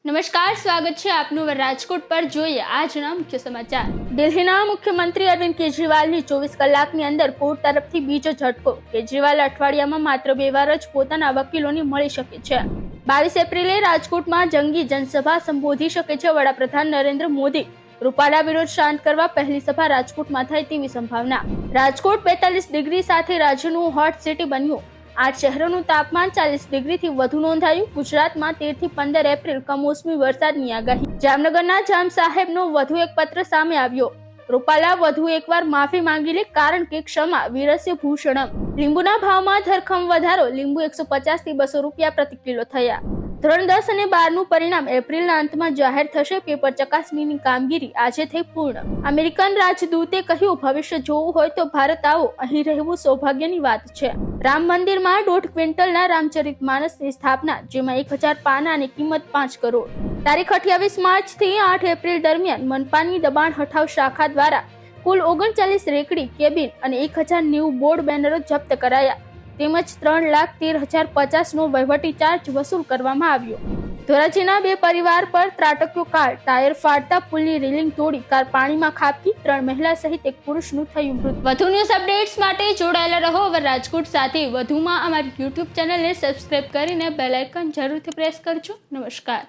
નમસ્કાર, સ્વાગત છે આપનું રાજકોટ પર। જોઈએ આજના મુખ્ય સમાચાર। દિલ્હીના મુખ્યમંત્રી અરવિંદ કેજરીવાલની 24 કલાકની અંદર કોર્ટ તરફથી બીજો ઝટકો। કેજરીવાલ અઠવાડિયામાં માત્ર 2 વાર જ પોતાના વકીલોને મળી શકે છે। 22 એપ્રિલે રાજકોટમાં જંગી જનસભા સંબોધી શકે છે વડાપ્રધાન નરેન્દ્ર મોદી। રૂપાલા વિરોધ શાંત કરવા પહેલી સભા રાજકોટમાં થાય તેવી સંભાવના। રાજકોટ 42 ડિગ્રી સાથે રાજ્યનું હોટ સિટી બન્યું। 8 શહેરોનું તાપમાન 40 ડિગ્રીથી વધુ નોંધાયું। ગુજરાતમાં 13 થી 15 એપ્રિલ કમોસમી વરસાદની આગાહી। જામનગરના જામ સાહેબનો વધુ એક પત્ર સામે આવ્યો। રૂપાલા વધુ એકવાર માફી માંગી લે, કારણ કે ક્ષમા વીરસ્ય ભૂષણમ। લીંબુના ભાવમાં ધરખમ વધારો। લીંબુ 150 થી 200 રૂપિયા પ્રતિ કિલો થયા। ધોરણ 10 અને 12નું પરિણામ એપ્રિલના અંતમાં જાહેર થશે। પેપર ચકાસણીની કામગીરી આજે થઈ પૂર્ણ। અમેરિકન રાજદૂતે કહ્યું, ભવિષ્ય જોવું હોય તો ભારત આવો, અહીં રહેવું સૌભાગ્યની વાત છે। રામ મંદિરમાં 1.5 ક્વિન્ટલના રામચરિતમાનસની સ્થાપના, જેમાં 1000 પાના અને કિંમત 5 કરોડ। તારીખ 28 માર્ચથી 8 એપ્રિલ દરમિયાન મનપાની દબાણ હટાવ શાખા દ્વારા કુલ 39 રેકડી, કેબિન અને 1090 બોર્ડ બેનરો જપ્ત કરાયા, તેમજ 3,13,050 નો વહીવટી ચાર્જ વસૂલ કરવામાં આવ્યો। ધોરાજીના 2 પરિવાર પર ત્રાટક્યો કાર। ટાયર ફાટતા પુલની રેલિંગ તોડી કાર પાણીમાં ખાબકી। 3 મહિલા સહિત 1 પુરુષનું થયું મૃત્યુ। વધુ ન્યૂઝ અપડેટ્સ માટે જોડાયેલા રહો અવર રાજકોટ સાથે। વધુમાં અમારી YouTube ચેનલને સબસ્ક્રાઇબ કરીને બેલ આઇકન જરૂરથી પ્રેસ કરજો। નમસ્કાર।